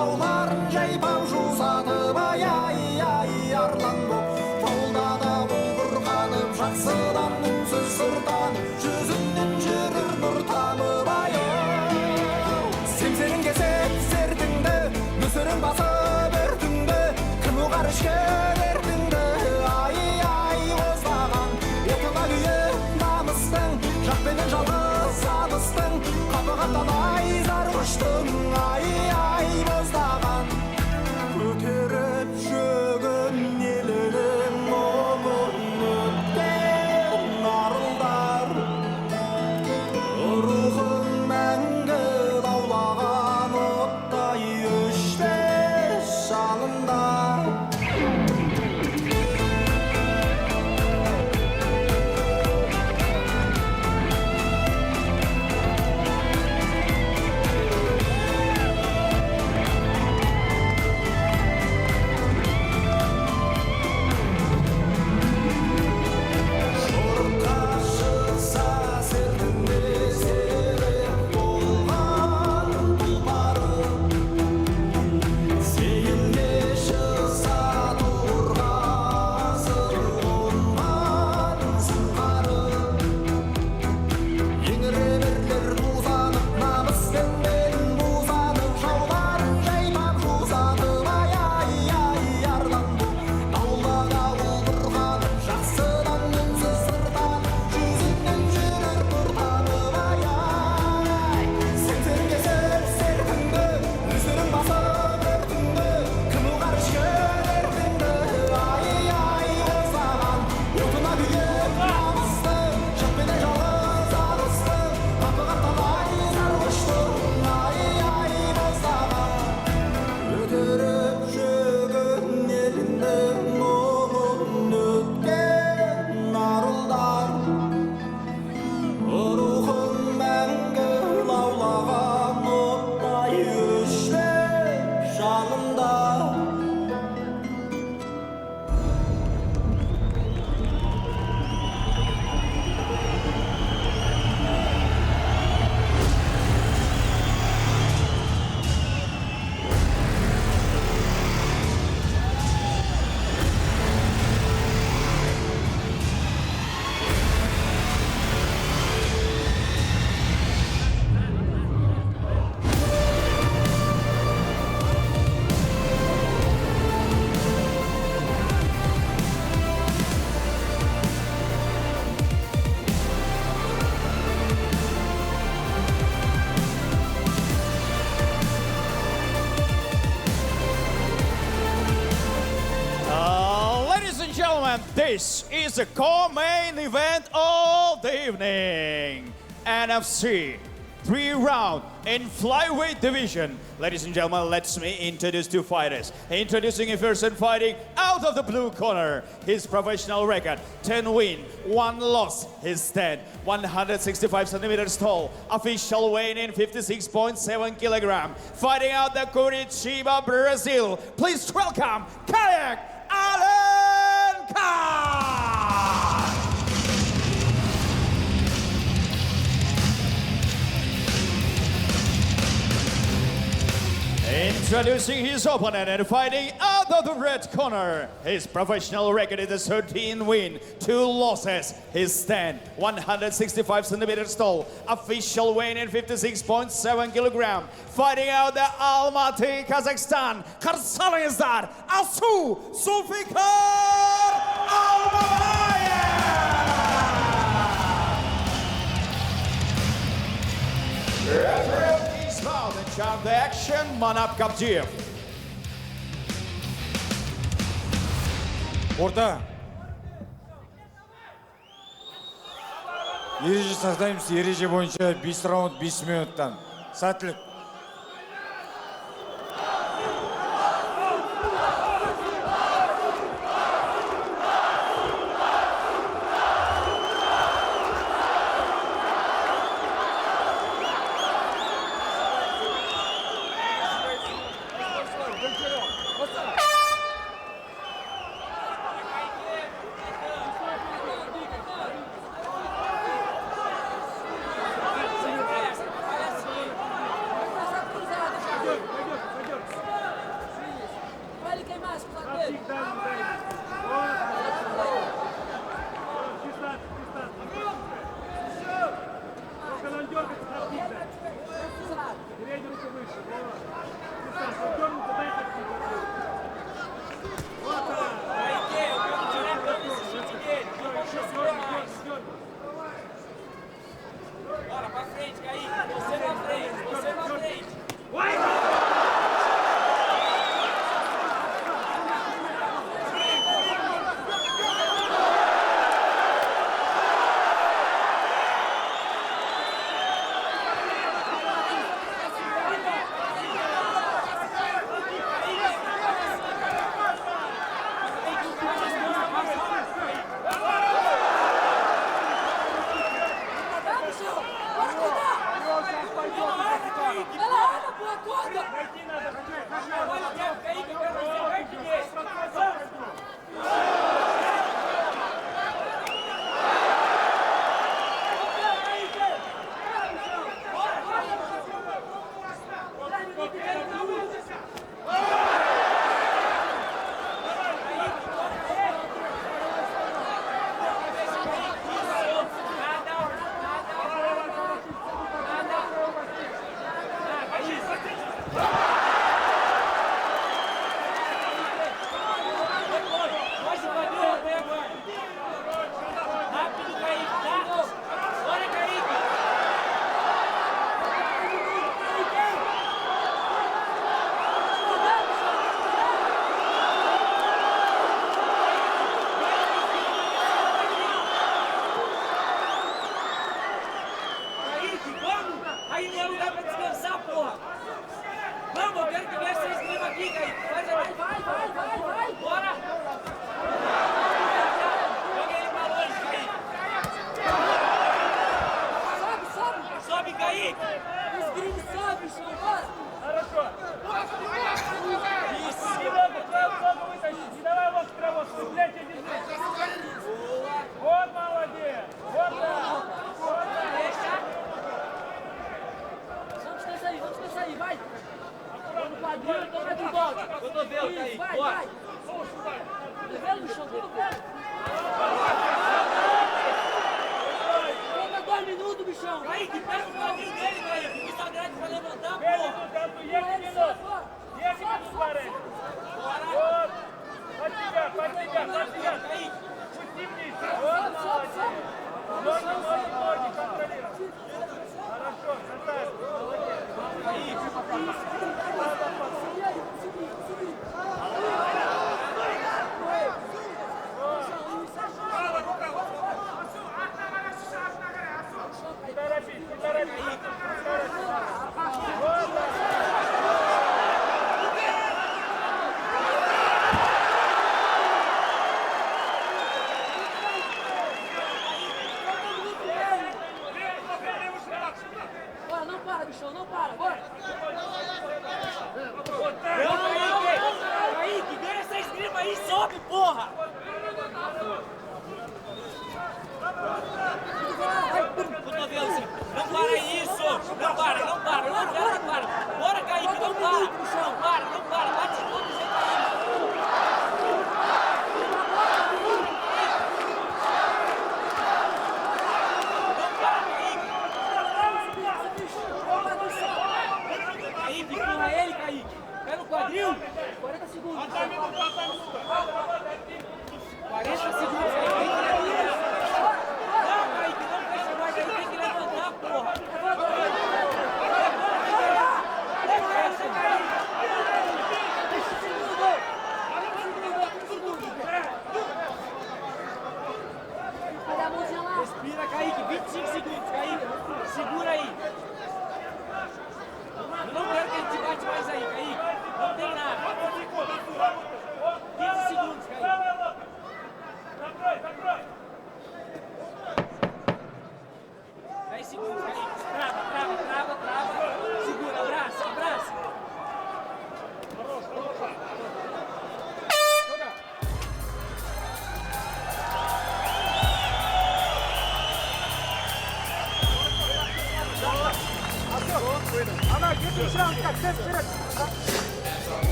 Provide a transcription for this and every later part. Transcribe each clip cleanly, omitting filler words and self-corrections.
жауларын жайпап жусатып ай арлан боп жолда бұлғырғанып жақсыдан үнсіз сыртанып жүзінен жүрір нұр тамып семсерін кесіп сертіңді мүсірін басып өртіңді кім ұғар ішкен ертіңді ай оздаған отына күйіп намыстың жақпенен жалғыз абыстың қапығаттан зар құштың ай боздаған көтеріп шөгін елінің мұңын өткен арылдар рухың мәңгі лаулаған оттай өшпес жалында This is the co-main event of the evening. NFC 3-round in flyweight division. Ladies and gentlemen, let me introduce two fighters. Introducing a person fighting out of the blue corner. His professional record, 10 win, 1 loss. His stand, 165 centimeters tall. Official weight in 56.7 kilogram. Fighting out the Curitiba, Brazil. Please welcome Kayak Alencar! Introducing his opponent and fighting out of the red corner. His professional record is 13 win, 2 losses. His stand, 165 centimeters tall. Official weight in 56.7 kilogram. Fighting out the Almaty, Kazakhstan. Karsalınızlar, Asu Zulfikar Almabayev! Now the champ, the action, Manap Gabdiev. Orta. Ереже сақтаймыз, ереже бойынша 5 раунд 5 минуттан. Сәттілік.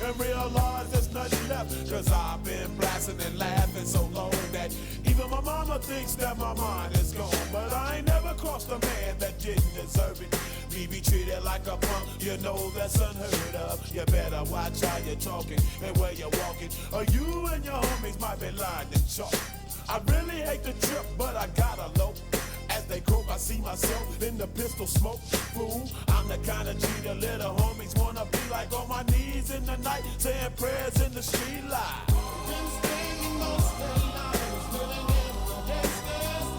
And realize there's nothing left. Cause I've been blasting and laughing so long that even my mama thinks that my mind is gone. But I ain't never crossed a man that didn't deserve it. Me be treated like a punk, you know that's unheard of. You better watch how you're talking and where you're walking, or you and your homies might be lying in chalk. I really hate the trip, but I gotta low. As they croak, I see myself in the pistol smoke. Fool, I'm the kind of G the little homies wanna be like, on my knees in the night, saying prayers in the street light. Been spending most of the night, living in the gangster's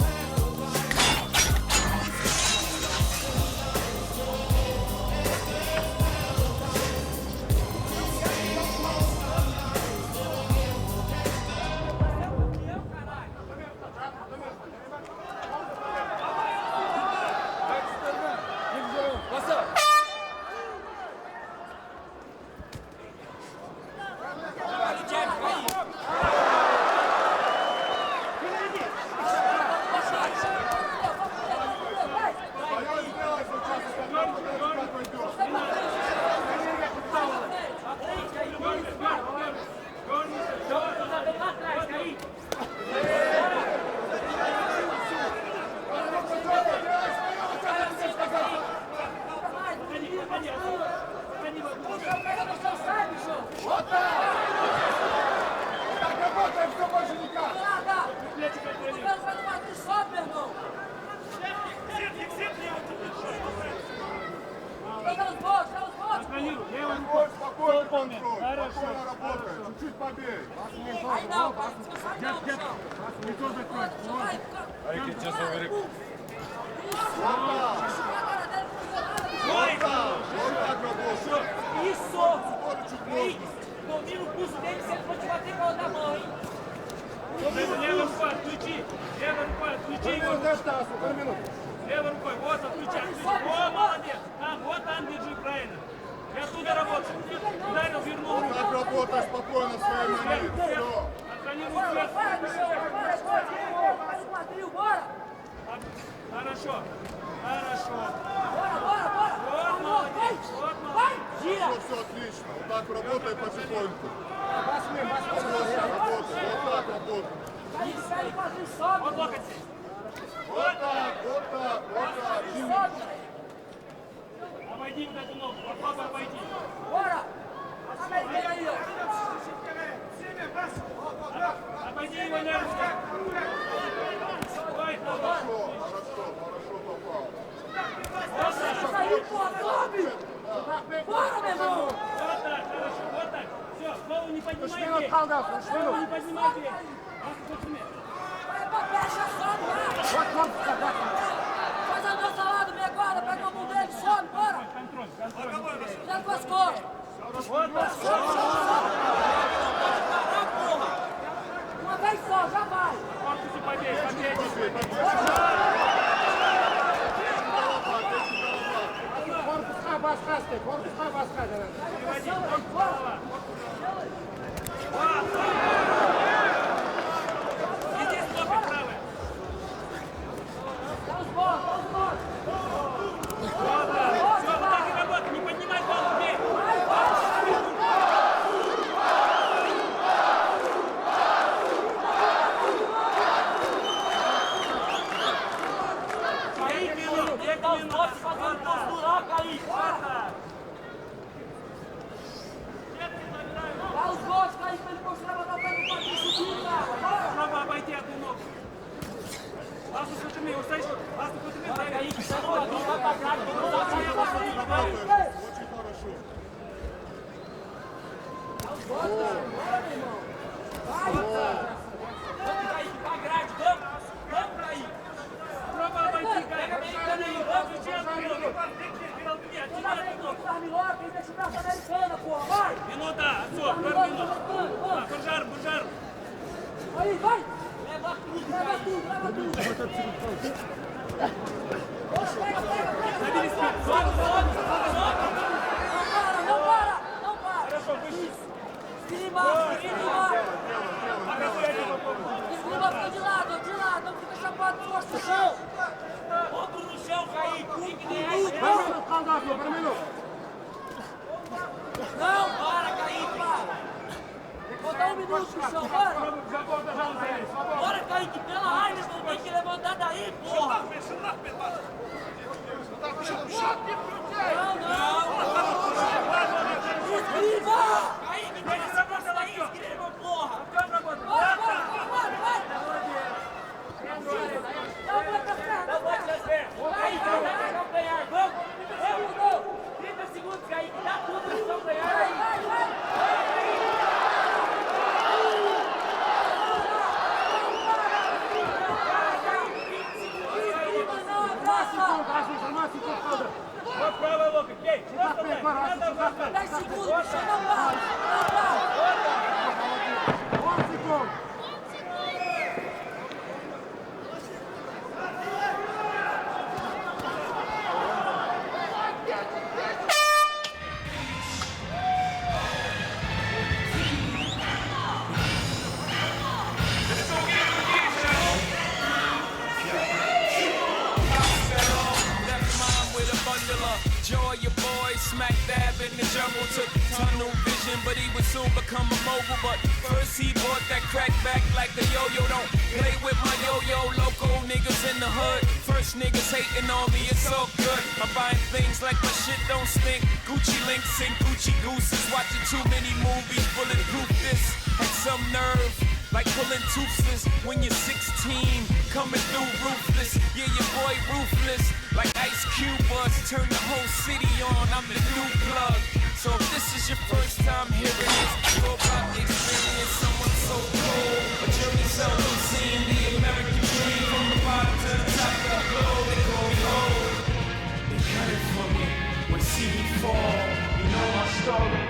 Спокойно работай, чуть-чуть побей. Hareketçe severek. Вот так работай. Isso! Domina o pulso dele, se ele for te bater com a outra mão, hein? Лево рукой, отключи! Лево рукой, отключи его! Левой рукой, вот, отключай! О, молодец! Вот там держи, правильно! И оттуда работай! Ударил, вернул руку! Так работай спокойно своей ноги. Все. Отклонил вверх! Faz o quadril, bora! Хорошо! Хорошо! Bora, bora, bora! Вот молодец! Вот Vai! молодец! Gira! Все отлично. Вот так работай потихоньку. Работай, вот так работай. Sai o quadril, sobe! Вот локоть здесь! Вот так, вот так, вот так. Sobe! Обойди вот эту ногу! Попробуй обойти! Bora! Americano aí, ó! Обойди его нервно! Ой, Хорошо, попал. Isso aí, porra, sobe! Bora, meu irmão! Вот так, хорошо, вот так. Все, голову не поднимай вверх. Голову не поднимай вверх. Vai pra pecha, sobe lá! Faz a dança lá do meio agora, pega a mão dele, sobe, bora! Контроль, контроль. Já com as costas! Вот так. Uma vez só, já vai! В корпусе побей, побей. И здесь локоть правый. Dá os bolas, dá os bolas! Вот так. Все, вот так и работай. Не поднимай голову, бей. Dá os botes fazendo posturar, Kaique! Dá os botes, Kaique, pra ele posturar, botar o pé no quadril e subir, cara! Bora! Попробуй обойти одну ногу. Ласу сутами, услышь? Ласу сутами, Bora, дай. Kaique, sai do quadril, vai pra trás, vamos dar a pra frente, Kaique! Очень хорошо. Dá os botes, cara! Bora, meu irmão! Vai! Vamos, Kaique, pra grade, vamos! Vamos, Kaique! Попробуй обойти, Pega Кайка. americano aí, vamos! Toda vez que tu faz milagre, quem deixa o braço americana, porra, vai! Минута, отцов, Faz пару milagre, минут. americano, vamos! Буржар, буржар. Aí, vai! Leva tudo, leva tudo, leva tudo! Bora, pega, pega, pega! Забери спину. Sobe, sobe, sobe! Não para, não para, não para! Хорошо, выше. Esgrima, esgrima! Esgrima fica de lado, não fica chapado de costas no chão! Ombro no chão, Kaique! Fique de Não, para, Kaique, para! Vou dar 1 minuto no chão, bora! Bora, Kaique, pela raiva, irmão, tem que levantar daí, porra! Não, não! Esgrima! Kaique, pega essa força daí, esgrima, porra! Bora, bora, bora, vai! Não, vai pra perna, não vai pra perna! Kaique, vai acompanhar, vamos! Vamos, 30 segundos, Kaique, dá tudo no chão, ganhar! Vai, vai! Вот правый локоть, бей. Просто дай. Надо вверх. 10 segundos, não para! Não para! Left mom with a bundle of joy, your boy smack dab in the jungle. Took tunnel vision, but he would soon become a mogul. But first he bought that crack back like a yo-yo. Don't play with my yo-yo, local niggas in the hood. First niggas hating on me, it's all good. I'm buying things like my shit don't stink. Gucci links and Gucci gooses. Watching too many movies, bulletproof this. Had some nerve. Like pulling toothless when you're 16, coming through ruthless. Yeah, your boy ruthless. Like Ice Cube was, turn the whole city on. I'm the new plug. So if this is your first time hearing this, you're about to experience someone so cool. A journey seldom seen, the American dream. From the bottom to the top of the globe, they call me home. They cut it from me, when see me fall. You know my story.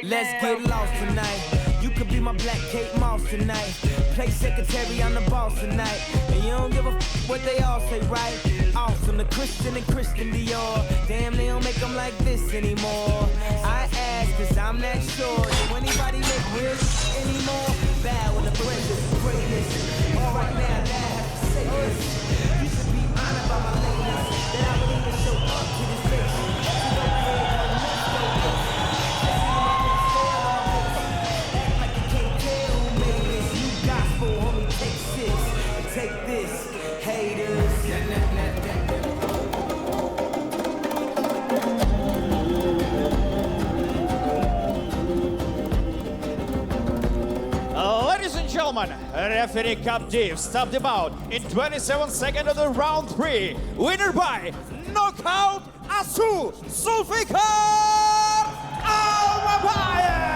Let's get lost tonight. You could be my black Kate Moss tonight. Play secretary, I'm the boss tonight. And you don't give a what they all say, right? Awesome, the Christian and Christian Dior. Damn, they don't make them like this anymore. I ask, cause I'm not sure. Do anybody make real anymore? Bad when the pressure is greatness. All right now, that I have to say this. You should be honored by my lateness. That I would even show up to this place. So go ahead, let's go. Take this, haters. Ladies and gentlemen, referee Captive stopped the bout in 27 seconds of the round 3. Winner by knockout, Asu Zulfikar Almabayev.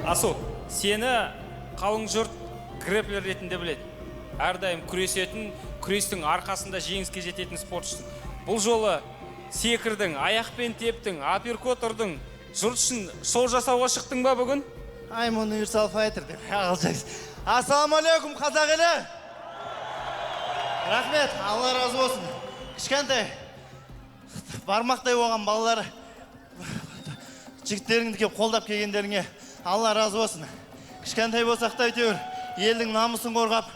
Асу, сені қалың жұрт грэплер ретінде біледі. Әрдайым күресетін, күрестің арқасында жеңіске жететін спортшысың. Бұл жолы секірдің, аяқпен тептің, апперкот ұрдың. Жұрт үшін шоу жасауға шықтың ба бүгін? I'm Universal Fighter деп ағылшайсыз. Ассалаумалейкум, қазақ елі. Рахмет, Алла разы болсын. Кішкентай бармақтай болған балалар жігіттеріңді кеп қолдап келгендеріңе Алла разы болсын. Кішкентай болсақ та әйтеуір елдің намысын қорғап,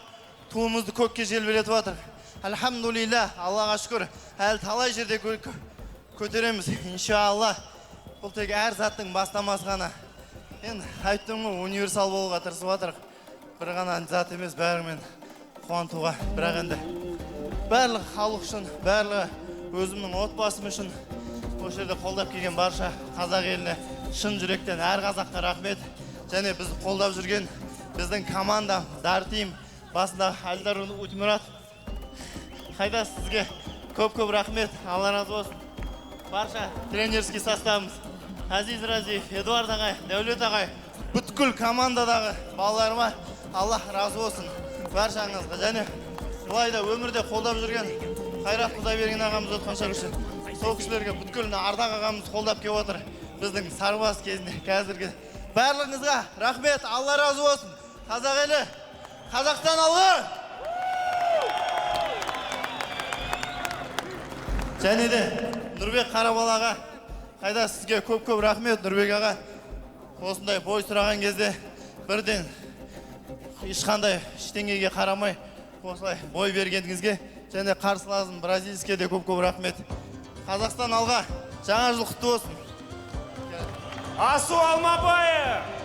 туымызды көкке желбіретіп жатыр. Альхамдулилля, Аллаға шүкір, әлі талай жерде көтереміз. Иншалла. Бұл тек әр заттың бастамасы ғана. Енді айттым ғой, универсал болуға тырысып жатырық. Бір ғана зат емес, бәрімен қуантуға. Бірақ енді барлық халық үшін, барлығы өзімнің отбасым үшін осы жерде қолдап келген барша қазақ еліне шын жүректен әр қазаққа рахмет. Және бізді қолдап жүрген біздің команда Дартим басында Альдар Утмурат. Қайда сізге көп-көп рахмет. Алла разы болсын. Барша тренерский составымыз Азиз Разиев, Эдуард ағай, Дәулет ағай, бүткіл командадағы балаларыма Алла разы болсын. Баршаңызға және бұлайда өмірде қолдап жүрген Қайрат Құдайберген ағамыз отқанша үшін сол кісілерге бүткіл Ардақ ағамыз қолдап келіп отыр. Біздің сарбаз кезінде қазіргі барлығыңызға рахмет. Алла разы болсын. Қазақ елі, Қазақстан алға! Және де Нұрбек Қарабалаға қайда сізге көп-көп рахмет. Нұрбек аға осындай бой сұраған кезде бірден ешқандай ештеңеге қарамай осылай бой бергеніңізге және қарсыласым бразильские де көп-көп рахмет. Қазақстан алға, жаңа жыл құтты болсын. Асу Алмабаев!